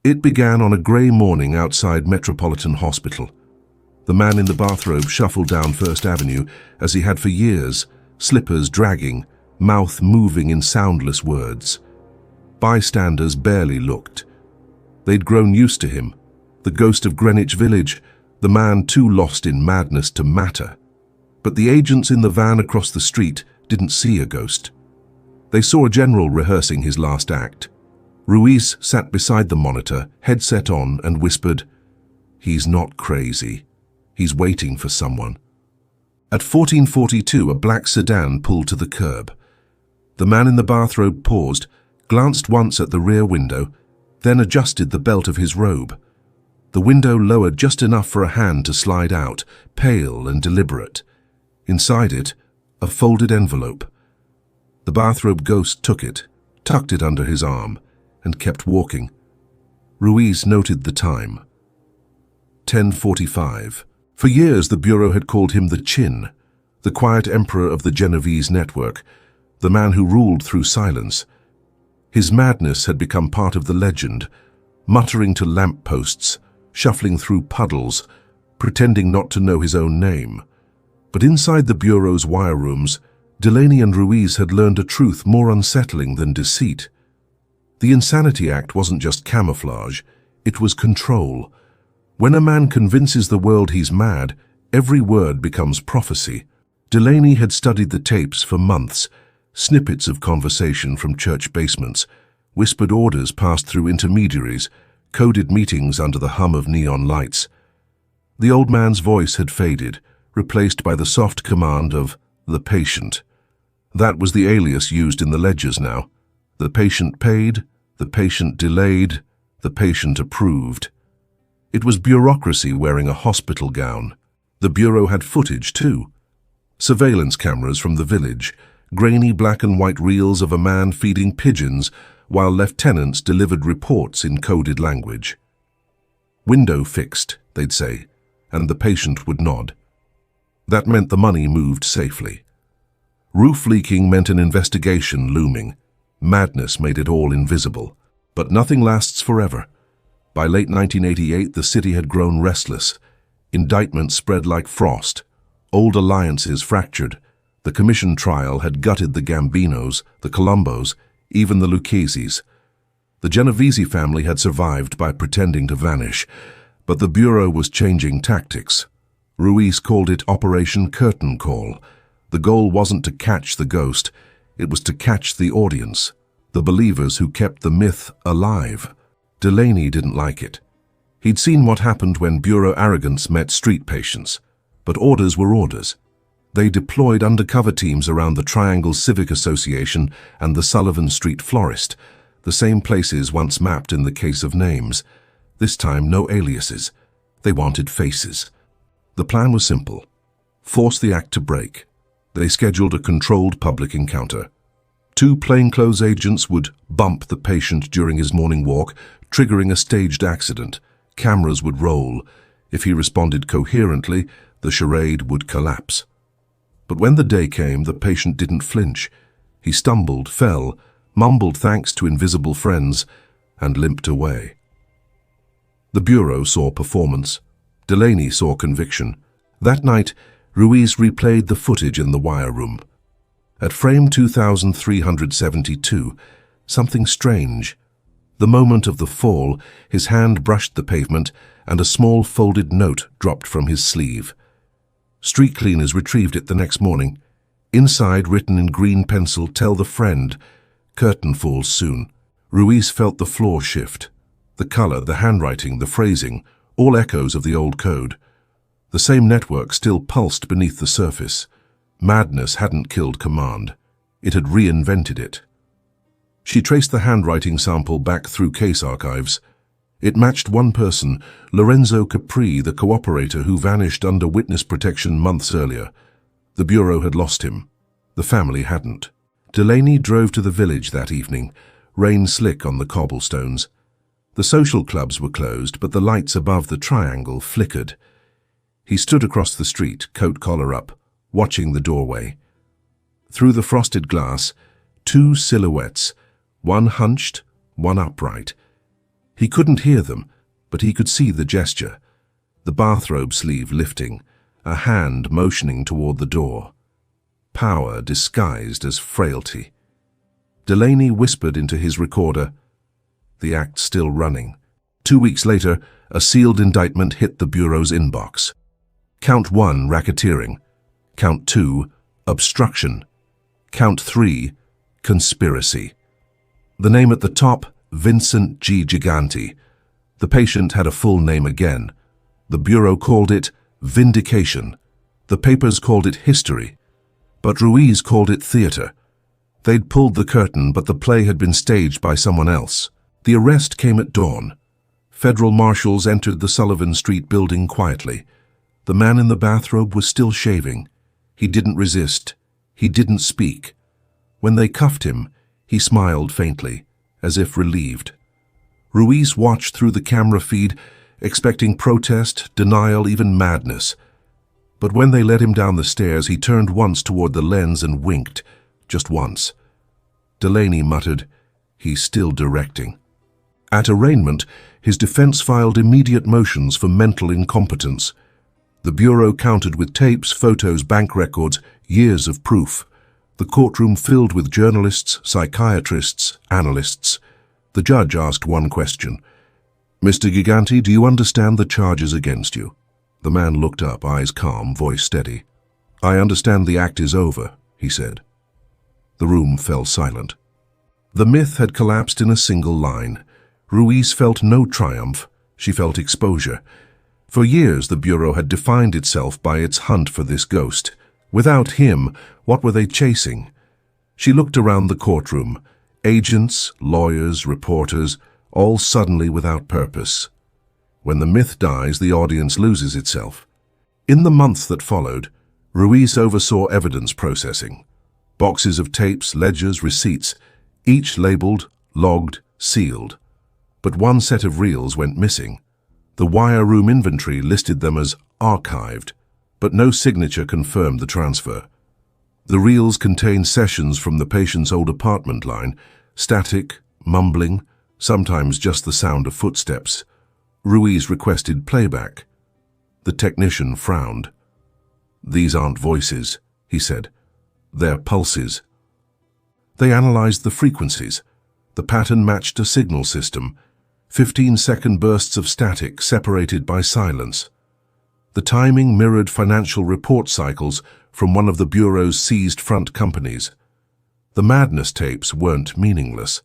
It began on a grey morning outside Metropolitan Hospital. The man in the bathrobe shuffled down First Avenue as he had for years, slippers dragging, mouth moving in soundless words. Bystanders barely looked. They'd grown used to him, the ghost of Greenwich Village, the man too lost in madness to matter. But the agents in the van across the street didn't see a ghost. They saw a general rehearsing his last act. Ruiz sat beside the monitor, headset on, and whispered, "He's not crazy. He's waiting for someone." At 1442, a black sedan pulled to the curb. The man in the bathrobe paused, glanced once at the rear window, then adjusted the belt of his robe. The window lowered just enough for a hand to slide out, pale and deliberate. Inside it, a folded envelope. The bathrobe ghost took it, tucked it under his arm, and kept walking. Ruiz noted the time. 10:45. For years the Bureau had called him the Chin, the quiet emperor of the Genovese network, the man who ruled through silence. His madness had become part of the legend, muttering to lampposts, shuffling through puddles, pretending not to know his own name. But inside the Bureau's wire rooms, Delaney and Ruiz had learned a truth more unsettling than deceit. The Insanity Act wasn't just camouflage, it was control. When a man convinces the world he's mad, every word becomes prophecy. Delaney had studied the tapes for months, snippets of conversation from church basements, whispered orders passed through intermediaries, coded meetings under the hum of neon lights. The old man's voice had faded, replaced by the soft command of the patient. That was the alias used in the ledgers now. The patient paid, the patient delayed, the patient approved. It was bureaucracy wearing a hospital gown. The Bureau had footage too. Surveillance cameras from the village, grainy black and white reels of a man feeding pigeons while lieutenants delivered reports in coded language. "Window fixed," they'd say, and the patient would nod. That meant the money moved safely. Roof leaking meant an investigation looming. Madness made it all invisible. But nothing lasts forever. By late 1988, the city had grown restless. Indictments spread like frost. Old alliances fractured. The commission trial had gutted the Gambinos, the Colombos, even the Lucchese's. The Genovese family had survived by pretending to vanish, but the Bureau was changing tactics. Ruiz called it Operation Curtain Call. The goal wasn't to catch the ghost, it was to catch the audience, the believers who kept the myth alive. Delaney didn't like it. He'd seen what happened when Bureau arrogance met street patience. But orders were orders. They deployed undercover teams around the Triangle Civic Association and the Sullivan Street Florist, the same places once mapped in the case of names. This time, no aliases. They wanted faces. The plan was simple. Force the act to break. They scheduled a controlled public encounter. 2 plainclothes agents would bump the patient during his morning walk, triggering a staged accident. Cameras would roll. If he responded coherently, the charade would collapse. But when the day came, the patient didn't flinch. He stumbled, fell, mumbled thanks to invisible friends, and limped away. The Bureau saw performance. Delaney saw conviction. That night, Ruiz replayed the footage in the wire room. At frame 2372, something strange. The moment of the fall, his hand brushed the pavement and a small folded note dropped from his sleeve. Street cleaners retrieved it the next morning. Inside, written in green pencil, "Tell the friend. Curtain falls soon." Ruiz felt the floor shift. The color, the handwriting, the phrasing, all echoes of the old code. The same network still pulsed beneath the surface. Madness hadn't killed command. It had reinvented it. She traced the handwriting sample back through case archives. It matched one person, Lorenzo Capri, the cooperator who vanished under witness protection months earlier. The Bureau had lost him. The family hadn't. Delaney drove to the village that evening, rain slick on the cobblestones. The social clubs were closed, but the lights above the triangle flickered. He stood across the street, coat collar up, watching the doorway. Through the frosted glass, 2 silhouettes, one hunched, one upright. He couldn't hear them, but he could see the gesture. The bathrobe sleeve lifting, a hand motioning toward the door. Power disguised as frailty. Delaney whispered into his recorder, the act still running. 2 weeks later, a sealed indictment hit the Bureau's inbox. Count 1, racketeering. Count 2, obstruction. Count 3, conspiracy. The name at the top, Vincent G. Giganti. The patient had a full name again. The Bureau called it vindication. The papers called it history. But Ruiz called it theater. They'd pulled the curtain, but the play had been staged by someone else. The arrest came at dawn. Federal marshals entered the Sullivan Street building quietly. The man in the bathrobe was still shaving. He didn't resist. He didn't speak. When they cuffed him, he smiled faintly, as if relieved. Ruiz watched through the camera feed, expecting protest, denial, even madness. But when they led him down the stairs, he turned once toward the lens and winked, just once. Delaney muttered, "He's still directing." At arraignment, his defense filed immediate motions for mental incompetence. The Bureau countered with tapes, photos, bank records, years of proof. The courtroom filled with journalists, psychiatrists, analysts. The judge asked one question. "Mr. Giganti, do you understand the charges against you?" The man looked up, eyes calm, voice steady. "I understand the act is over," he said. The room fell silent. The myth had collapsed in a single line. Ruiz felt no triumph. She felt exposure. For years, the Bureau had defined itself by its hunt for this ghost. Without him, what were they chasing? She looked around the courtroom. Agents, lawyers, reporters, all suddenly without purpose. When the myth dies, the audience loses itself. In the months that followed, Ruiz oversaw evidence processing. Boxes of tapes, ledgers, receipts, each labeled, logged, sealed. But one set of reels went missing. The wire room inventory listed them as archived, but no signature confirmed the transfer. The reels contained sessions from the patient's old apartment line, static, mumbling, sometimes just the sound of footsteps. Ruiz requested playback. The technician frowned. "These aren't voices," he said. "They're pulses." They analyzed the frequencies. The pattern matched a signal system, 15-second bursts of static separated by silence. The timing mirrored financial report cycles from one of the Bureau's seized front companies. The madness tapes weren't meaningless.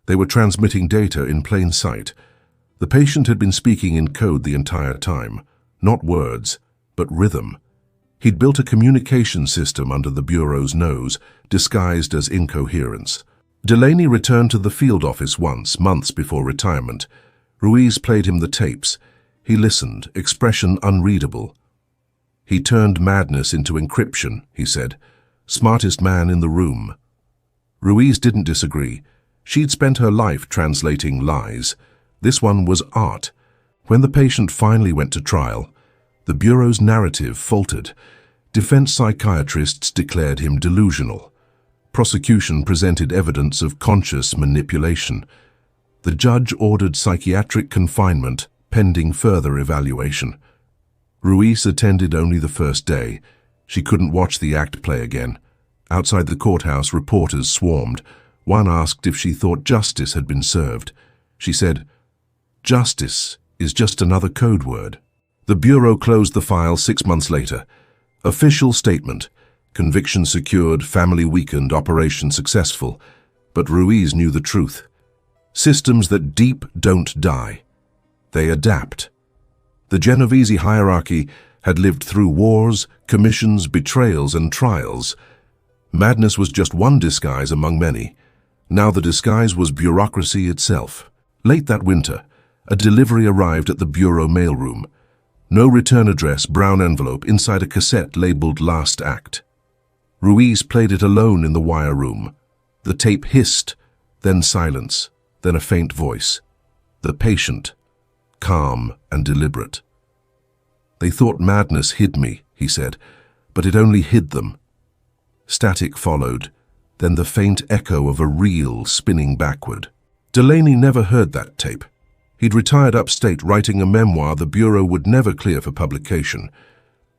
They were transmitting data in plain sight. The patient had been speaking in code the entire time, not words, but rhythm. He'd built a communication system under the Bureau's nose, disguised as incoherence. Delaney returned to the field office once, months before retirement. Ruiz played him the tapes. He listened, expression unreadable. "He turned madness into encryption," he said. "Smartest man in the room." Ruiz didn't disagree. She'd spent her life translating lies. This one was art. When the patient finally went to trial, the Bureau's narrative faltered. Defense psychiatrists declared him delusional. Prosecution presented evidence of conscious manipulation. The judge ordered psychiatric confinement pending further evaluation. Ruiz attended only the first day. She couldn't watch the act play again. Outside the courthouse, reporters swarmed. One asked if she thought justice had been served. She said, "Justice is just another code word." The Bureau closed the file 6 months later. Official statement. Conviction secured, family weakened, operation successful. But Ruiz knew the truth. Systems that deep don't die. They adapt. The Genovese hierarchy had lived through wars, commissions, betrayals, and trials. Madness was just one disguise among many. Now the disguise was bureaucracy itself. Late that winter, a delivery arrived at the Bureau mailroom. No return address, brown envelope, inside a cassette labeled Last Act. Ruiz played it alone in the wire room. The tape hissed, then silence, then a faint voice. The patient, calm and deliberate. "They thought madness hid me," he said, "but it only hid them." Static followed, then the faint echo of a reel spinning backward. Delaney never heard that tape. He'd retired upstate writing a memoir the Bureau would never clear for publication.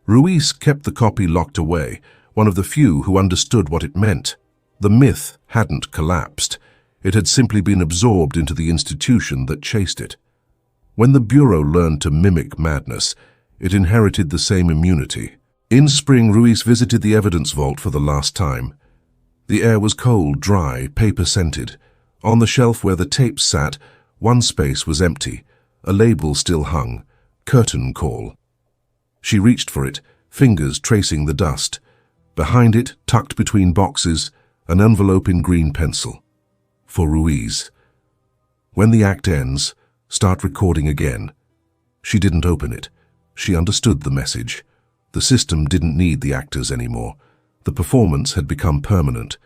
Ruiz kept the copy locked away, one of the few who understood what it meant. The myth hadn't collapsed. It had simply been absorbed into the institution that chased it. When the Bureau learned to mimic madness, it inherited the same immunity. In spring, Ruiz visited the evidence vault for the last time. The air was cold, dry, paper-scented. On the shelf where the tapes sat, one space was empty. A label still hung. Curtain call. She reached for it, fingers tracing the dust. Behind it, tucked between boxes, an envelope in green pencil. For Ruiz. When the act ends, start recording again. She didn't open it. She understood the message. The system didn't need the actors anymore. The performance had become permanent.